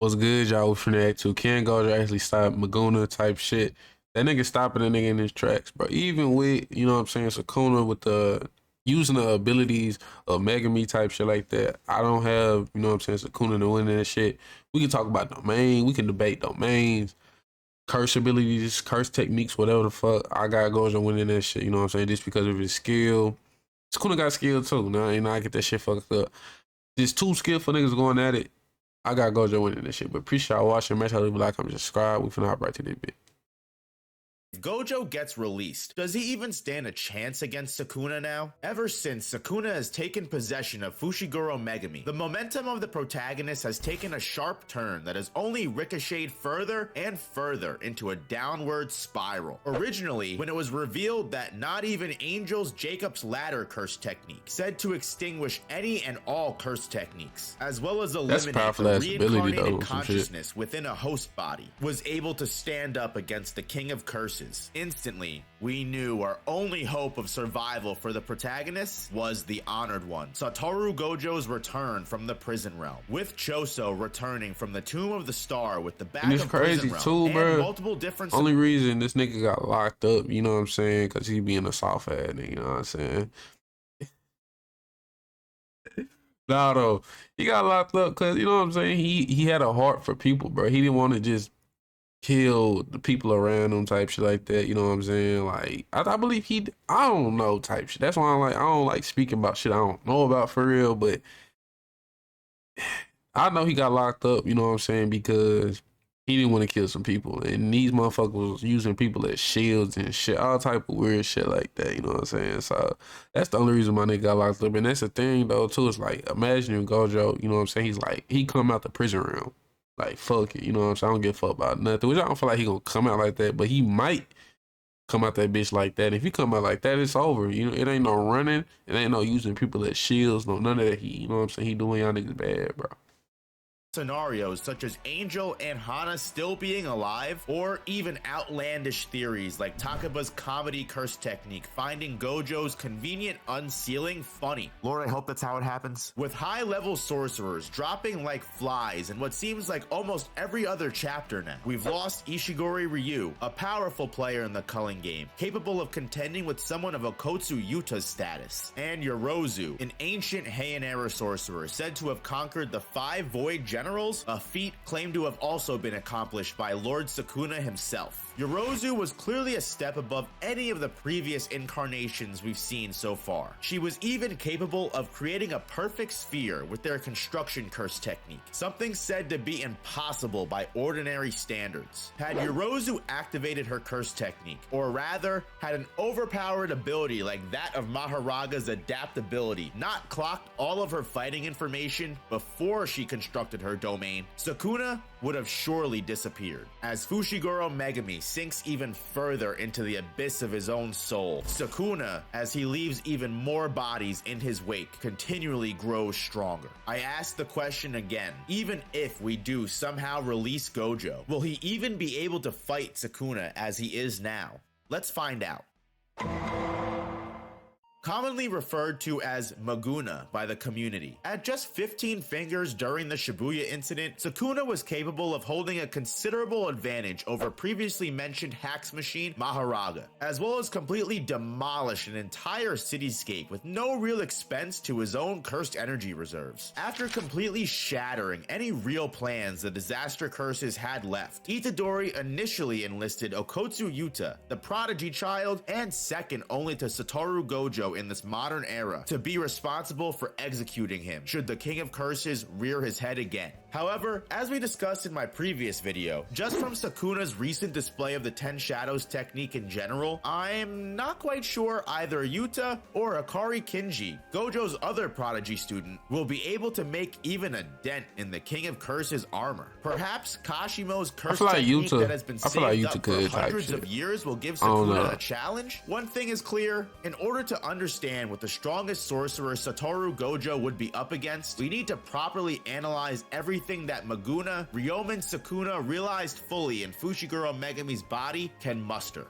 What's good, y'all? We finna act to Can Gojo actually stop Meguna type shit. That nigga stopping a nigga in his tracks, bro. Even with, you know what I'm saying, Sukuna with the using the abilities of Megami type shit like that. I don't have, you know what I'm saying, Sukuna to win that shit. We can talk about domain, we can debate domains, curse abilities, curse techniques, whatever the fuck. I got Gojo winning that shit, you know what I'm saying, just because of his skill. Sukuna got skill too. Now, I get that shit fucked up. There's two skillful niggas going at it. I got Gojo winning this shit, but appreciate y'all watching. Make sure you like, comment, subscribe. We finna hop right to this bit. If Gojo gets released, does he even stand a chance against Sukuna now? Ever since Sukuna has taken possession of Fushiguro Megami, the momentum of the protagonist has taken a sharp turn that has only ricocheted further and further into a downward spiral. Originally, when it was revealed that not even Angel's Jacob's Ladder curse technique, said to extinguish any and all curse techniques, as well as eliminate the reincarnated consciousness within a host body, was able to stand up against the King of Curses. Instantly, we knew our only hope of survival for the protagonist was the honored one, Satoru Gojo's return from the prison realm, with Choso returning from the Tomb of the Star with the back of prison realm too, and bro. Multiple different. Only reason this nigga got locked up, you know what I'm saying, because he being a soft ass nigga, you know what I'm saying. Nah, though, he got locked up because, you know what I'm saying, he had a heart for people, bro. He didn't want to just kill the people around him type shit like that, you know what I'm saying? Like, I believe I don't know type shit. That's why I don't like speaking about shit I don't know about for real, but I know he got locked up, you know what I'm saying, because he didn't want to kill some people, and these motherfuckers was using people as shields and shit, all type of weird shit like that, you know what I'm saying? So that's the only reason my nigga got locked up. And that's the thing though too, it's like, imagine Gojo, you know what I'm saying, he's like, he come out the prison realm like, fuck it, you know what I'm saying? I don't give a fuck about nothing. Which I don't feel like he gonna come out like that, but he might come out that bitch like that. If he come out like that, it's over. You know, it ain't no running. It ain't no using people as shields. No, none of that. You know what I'm saying? He doing y'all niggas bad, bro. Scenarios such as Angel and Hana still being alive, or even outlandish theories like Takaba's comedy curse technique finding Gojo's convenient unsealing funny. Lord, I hope that's how it happens. With high-level sorcerers dropping like flies in what seems like almost every other chapter now. We've lost Ishigori Ryu, a powerful player in the culling game, capable of contending with someone of Okotsu Yuta's status, and Yorozu, an ancient Heian era sorcerer said to have conquered the 5 Void Generals, a feat claimed to have also been accomplished by Lord Sukuna himself. Yorozu was clearly a step above any of the previous incarnations we've seen so far. She was even capable of creating a perfect sphere with their construction curse technique, something said to be impossible by ordinary standards. Had Yorozu activated her curse technique, or rather, had an overpowered ability like that of Maharaga's adaptability, not clocked all of her fighting information before she constructed her domain, Sukuna would have surely disappeared. As Fushiguro Megami sinks even further into the abyss of his own soul, Sukuna, as he leaves even more bodies in his wake, continually grows stronger. I ask the question again, even if we do somehow release Gojo, will he even be able to fight Sukuna as he is now? Let's find out. Commonly referred to as Meguna by the community. At just 15 fingers during the Shibuya incident, Sukuna was capable of holding a considerable advantage over previously mentioned hacks machine Maharaga, as well as completely demolish an entire cityscape with no real expense to his own cursed energy reserves. After completely shattering any real plans the disaster curses had left, Itadori initially enlisted Okotsu Yuta, the prodigy child and second only to Satoru Gojo in this modern era, to be responsible for executing him should the King of Curses rear his head again. However, as we discussed in my previous video, just from Sukuna's recent display of the 10 Shadows technique in general, I'm not quite sure either Yuta or Akari Kinji, Gojo's other prodigy student, will be able to make even a dent in the King of Curses armor. Perhaps Kashimo's curse technique that has been saved up for hundreds of years will give Sukuna a challenge? One thing is clear, in order to understand what the strongest sorcerer Satoru Gojo would be up against, we need to properly analyze everything that Meguna, Ryomen Sukuna realized fully in Fushiguro Megami's body can muster.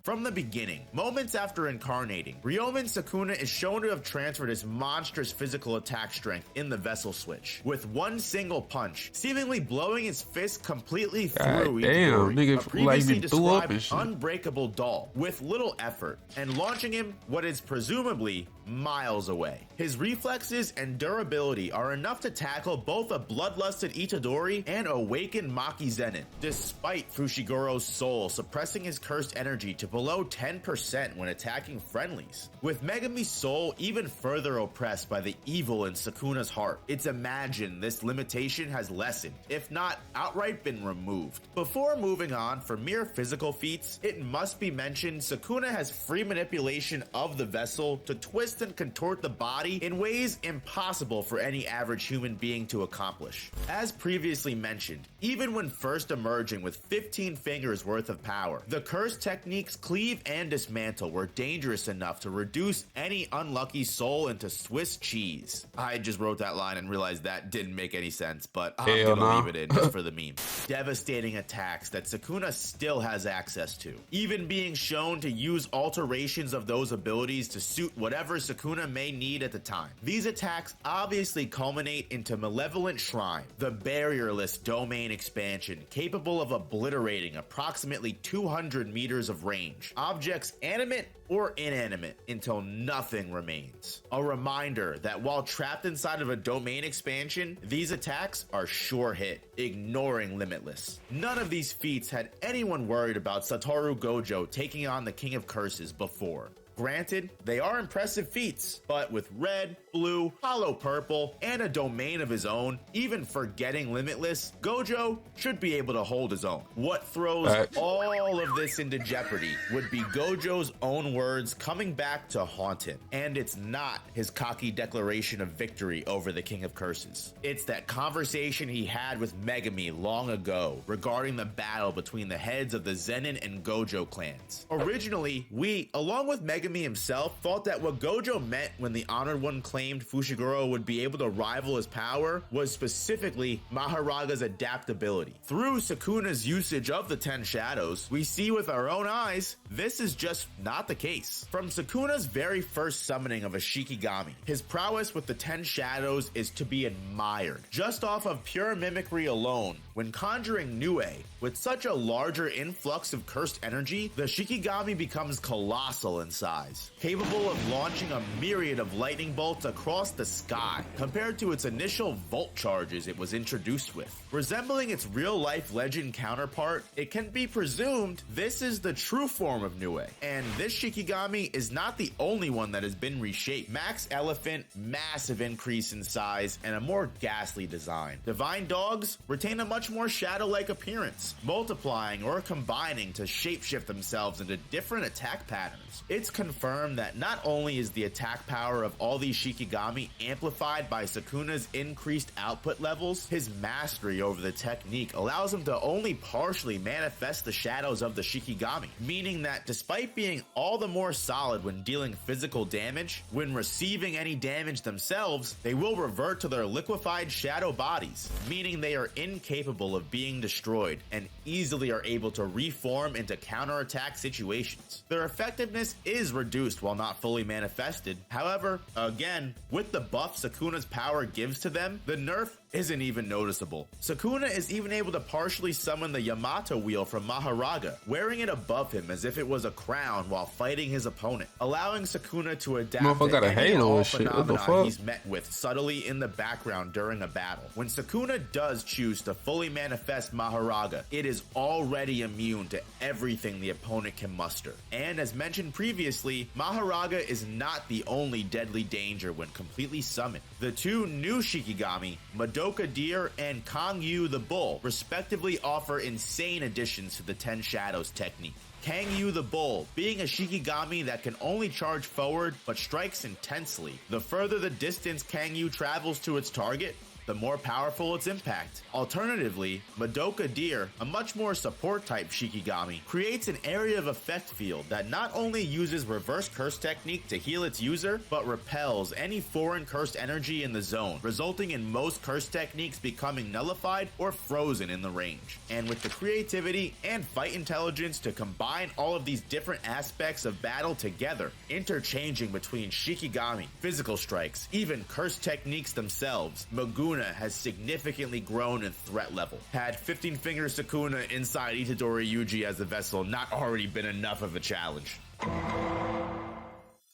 From the beginning, moments after incarnating, Ryomen Sukuna is shown to have transferred his monstrous physical attack strength in the vessel switch, with one single punch, seemingly blowing his fist completely through damn, Itadori, nigga, a previously like, threw up and described shit. unbreakable doll, with little effort, and launching him what is presumably miles away. His reflexes and durability are enough to tackle both a bloodlusted Itadori and awakened Maki Zenin, despite Fushigoro's soul suppressing his cursed energy to below 10% when attacking friendlies. With Megami's soul even further oppressed by the evil in Sukuna's heart, it's imagined this limitation has lessened, if not outright been removed. Before moving on from mere physical feats, it must be mentioned Sukuna has free manipulation of the vessel to twist and contort the body in ways impossible for any average human being to accomplish. As previously mentioned, even when first emerging with 15 fingers worth of power, the cursed techniques cleave and dismantle were dangerous enough to reduce any unlucky soul into Swiss cheese. I just wrote that line and realized that didn't make any sense, but I'm gonna leave it in just for the meme. Devastating attacks that Sukuna still has access to, even being shown to use alterations of those abilities to suit whatever Sukuna may need at the time. These attacks obviously culminate into Malevolent Shrine, the barrierless domain expansion capable of obliterating approximately 200 meters of range, objects animate or inanimate until nothing remains. A reminder that while trapped inside of a domain expansion, these attacks are sure hit, ignoring Limitless. None of these feats had anyone worried about Satoru Gojo taking on the King of Curses before. Granted, they are impressive feats, but with red, blue, hollow purple, and a domain of his own, even forgetting Limitless, Gojo should be able to hold his own. What throws all of this into jeopardy would be Gojo's own words coming back to haunt him. And it's not his cocky declaration of victory over the King of Curses. It's that conversation he had with Megami long ago regarding the battle between the heads of the Zenin and Gojo clans. Originally, we, along with Megami himself, thought that what Gojo meant when the Honored One claimed Fushiguro would be able to rival his power was specifically Maharaga's adaptability. Through Sukuna's usage of the 10 Shadows, we see with our own eyes, this is just not the case. From Sukuna's very first summoning of a Shikigami, his prowess with the 10 Shadows is to be admired. Just off of pure mimicry alone, when conjuring Nue, with such a larger influx of cursed energy, the Shikigami becomes colossal in size, capable of launching a myriad of lightning bolts across the sky, compared to its initial volt charges it was introduced with. Resembling its real-life legend counterpart, it can be presumed this is the true form of Nue, and this Shikigami is not the only one that has been reshaped. Max Elephant, massive increase in size, and a more ghastly design. Divine Dogs retain a much more shadow-like appearance, multiplying or combining to shapeshift themselves into different attack patterns. It's confirmed that not only is the attack power of all these Shikigami amplified by Sukuna's increased output levels, his mastery over the technique allows him to only partially manifest the shadows of the Shikigami, meaning that despite being all the more solid when dealing physical damage, when receiving any damage themselves, they will revert to their liquefied shadow bodies, meaning they are incapable of being destroyed and easily are able to reform into counterattack situations. Their effectiveness is reduced while not fully manifested. However, again, with the buff Sukuna's power gives to them, the nerf isn't even noticeable. Sukuna is even able to partially summon the Yamato wheel from Maharaga, wearing it above him as if it was a crown while fighting his opponent, allowing Sukuna to adapt to any and all phenomena he's met with subtly in the background during a battle. When Sukuna does choose to fully manifest Maharaga, it is already immune to everything the opponent can muster. And as mentioned previously, Maharaga is not the only deadly danger when completely summoned. The two new Shikigami, Madoka Deer and Kangyu the Bull, respectively offer insane additions to the 10 Shadows technique. Kangyu the Bull, being a Shikigami that can only charge forward but strikes intensely. The further the distance Kangyu travels to its target, the more powerful its impact. Alternatively, Madoka Deer, a much more support-type Shikigami, creates an area of effect field that not only uses reverse curse technique to heal its user, but repels any foreign cursed energy in the zone, resulting in most curse techniques becoming nullified or frozen in the range. And with the creativity and fight intelligence to combine all of these different aspects of battle together, interchanging between Shikigami, physical strikes, even curse techniques themselves, Meguna has significantly grown in threat level. Had 15-finger Sukuna inside Itadori Yuji as a vessel not already been enough of a challenge.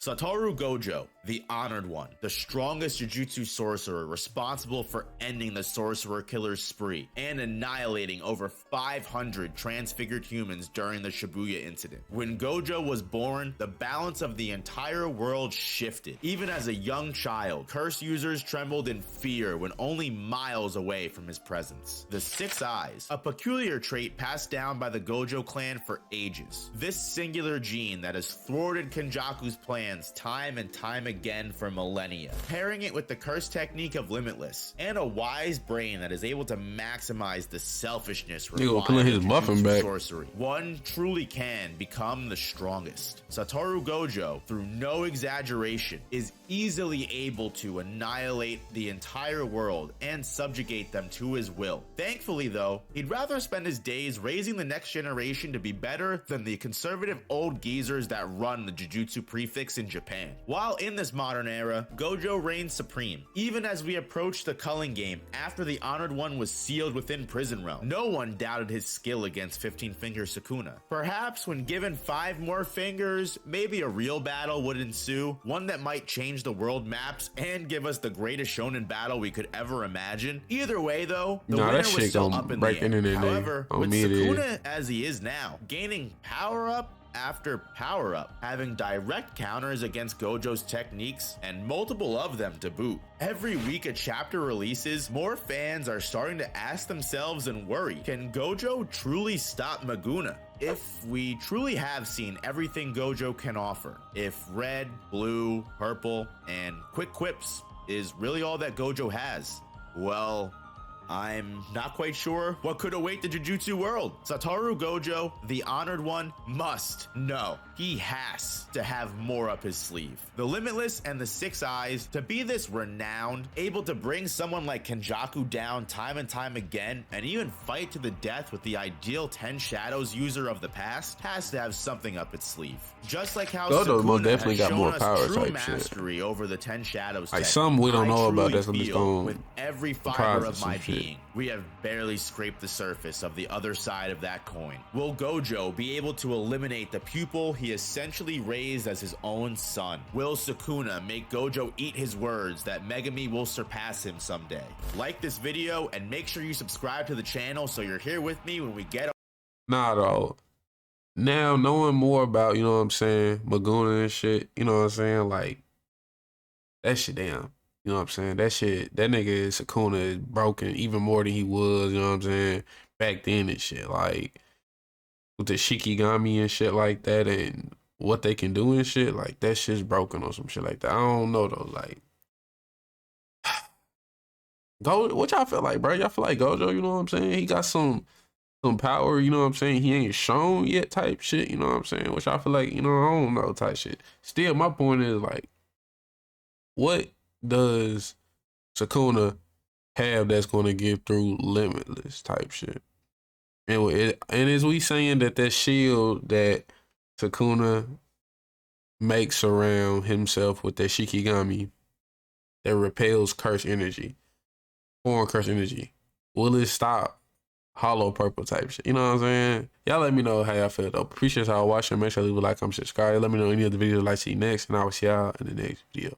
Satoru Gojo, the Honored One, the strongest Jujutsu sorcerer responsible for ending the Sorcerer Killer's spree and annihilating over 500 transfigured humans during the Shibuya incident. When Gojo was born, the balance of the entire world shifted. Even as a young child, curse users trembled in fear when only miles away from his presence. The Six Eyes, a peculiar trait passed down by the Gojo clan for ages. This singular gene that has thwarted Kenjaku's plans time and time again for millennia, pairing it with the curse technique of Limitless and a wise brain that is able to maximize the selfishness required his muffin back. sorcery. One truly can become the strongest. Satoru Gojo, through no exaggeration, is easily able to annihilate the entire world and subjugate them to his will. Thankfully though, he'd rather spend his days raising the next generation to be better than the conservative old geezers that run the Jujutsu prefix in Japan. While in this modern era, Gojo reigns supreme. Even as we approach the culling game after the Honored One was sealed within Prison Realm, no one doubted his skill against 15-finger Sukuna. Perhaps when given 5 more fingers, maybe a real battle would ensue, one that might change the world maps and give us the greatest shonen battle we could ever imagine. Either way though, the winner was still up in the air. However, with Sukuna as he is now, gaining power-up after power-up, having direct counters against Gojo's techniques, and multiple of them to boot. Every week a chapter releases, more fans are starting to ask themselves and worry, can Gojo truly stop Meguna? If we truly have seen everything Gojo can offer, if red, blue, purple, and quick quips is really all that Gojo has, well, I'm not quite sure what could await the Jujutsu world. Satoru Gojo, the Honored One, must know. He has to have more up his sleeve. The Limitless and the Six Eyes, to be this renowned, able to bring someone like Kenjaku down time and time again, and even fight to the death with the ideal 10 Shadows user of the past, has to have something up its sleeve. Just like how Gojo most Sukuna definitely has got more shown power us true type mastery shit. over the 10 Shadows Like tech, something we don't I know about truly that's just feel going with every fiber of my being, we have barely scraped the surface of the other side of that coin. Will Gojo be able to eliminate the pupil he essentially raised as his own son? Will Sukuna make Gojo eat his words that Megumi will surpass him someday? Like this video and make sure you subscribe to the channel so you're here with me when we get Nah, though. Now knowing more about, you know what I'm saying, Meguna and shit, you know what I'm saying, like, that shit damn. You know what I'm saying? That shit, that nigga Sukuna is broken even more than he was, you know what I'm saying, back then and shit. Like, with the Shikigami and shit like that and what they can do and shit, like, that shit's broken or some shit like that. I don't know, though. Like, what y'all feel like, bro? Y'all feel like Gojo, you know what I'm saying? He got some power, you know what I'm saying? He ain't shown yet type shit, you know what I'm saying? Which I feel like, you know, I don't know type shit. Still, my point is, like, what does Sukuna have that's going to get through Limitless type shit? And is we saying that shield that Sukuna makes around himself with that Shikigami that repels curse energy, foreign curse energy, will it stop hollow purple type shit? You know what I'm saying? Y'all let me know how y'all feel though. Appreciate y'all watching. Make sure to leave a like, comment, subscribe. Let me know any other videos I'd like to see next, and I will see y'all in the next video.